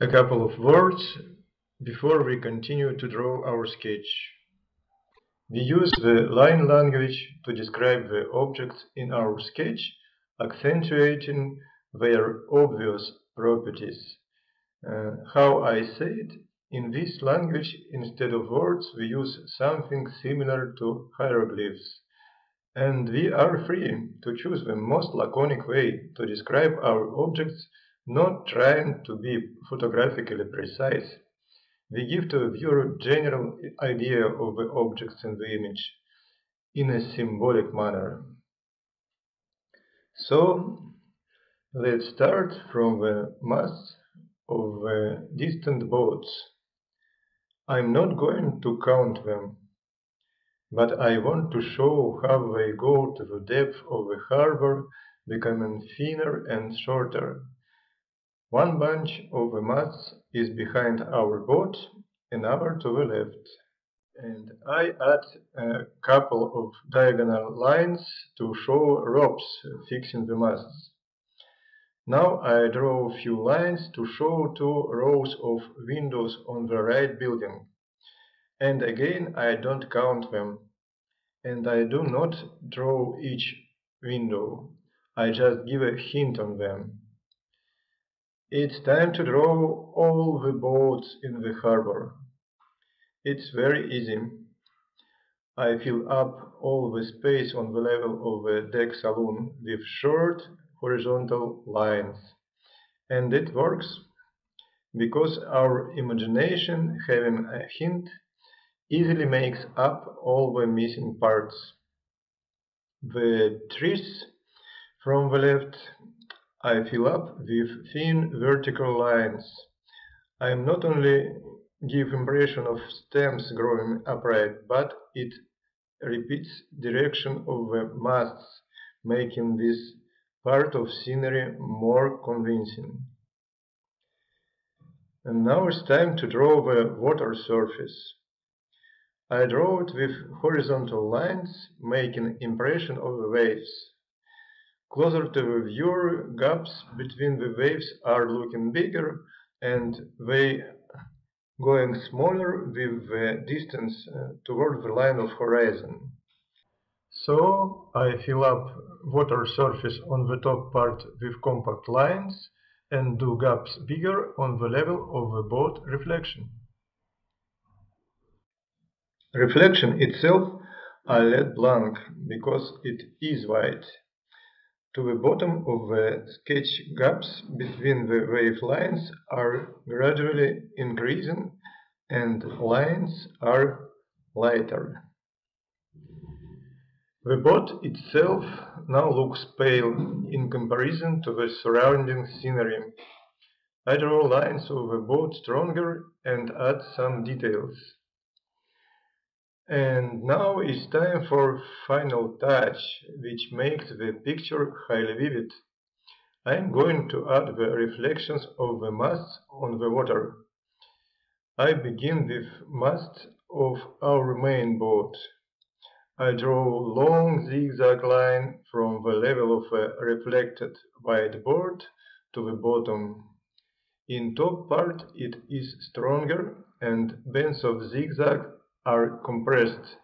A couple of words before we continue to draw our sketch. We use the line language to describe the objects in our sketch, accentuating their obvious properties. How I said, in this language, instead of words, we use something similar to hieroglyphs. And we are free to choose the most laconic way to describe our objects, not trying to be photographically precise. We give to the viewer a general idea of the objects in the image in a symbolic manner. So let's start from the mass of the distant boats. I'm not going to count them, but I want to show how they go to the depth of the harbor, becoming thinner and shorter. One bunch of the masts is behind our boat, another to the left. And I add a couple of diagonal lines to show ropes fixing the masts. Now I draw a few lines to show two rows of windows on the right building. And again I don't count them. And I do not draw each window. I just give a hint on them. It's time to draw all the boats in the harbor. It's very easy. I fill up all the space on the level of the deck saloon with short horizontal lines. And it works because our imagination, having a hint, easily makes up all the missing parts. The trees from the left I fill up with thin vertical lines. I not only give impression of stems growing upright, but it repeats direction of the masts, making this part of scenery more convincing. And now it's time to draw the water surface. I draw it with horizontal lines, making impression of the waves. Closer to the viewer, gaps between the waves are looking bigger, and they going smaller with the distance toward the line of horizon. So I fill up water surface on the top part with compact lines and do gaps bigger on the level of the boat reflection. Reflection itself I let blank because it is white. To the bottom of the sketch, gaps between the wave lines are gradually increasing and lines are lighter. The boat itself now looks pale in comparison to the surrounding scenery. I draw lines of the boat stronger and add some details. And now it's time for final touch, which makes the picture highly vivid. I am going to add the reflections of the masts on the water. I begin with masts of our main boat. I draw a long zigzag line from the level of a reflected whiteboard to the bottom. In top part it is stronger and bands of zigzag are compressed.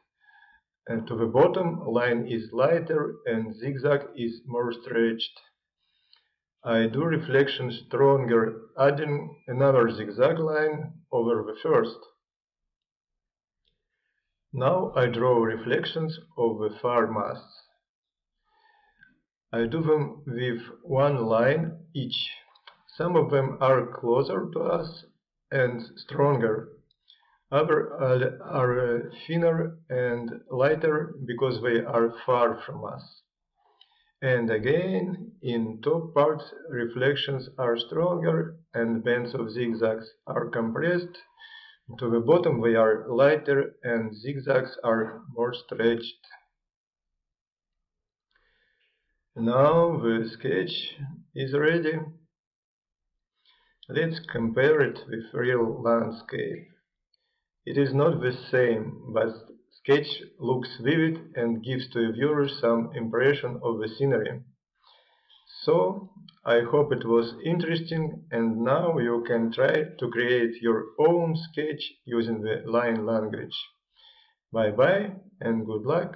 And to the bottom line is lighter and zigzag is more stretched. I do reflection stronger, adding another zigzag line over the first. Now I draw reflections of the far masts. I do them with one line each. Some of them are closer to us and stronger. Others are thinner and lighter because they are far from us. And again, in top parts, reflections are stronger and bands of zigzags are compressed. To the bottom they are lighter and zigzags are more stretched. Now the sketch is ready. Let's compare it with real landscape. It is not the same, but sketch looks vivid and gives to the viewer some impression of the scenery. So, I hope it was interesting, and now you can try to create your own sketch using the line language. Bye bye and good luck.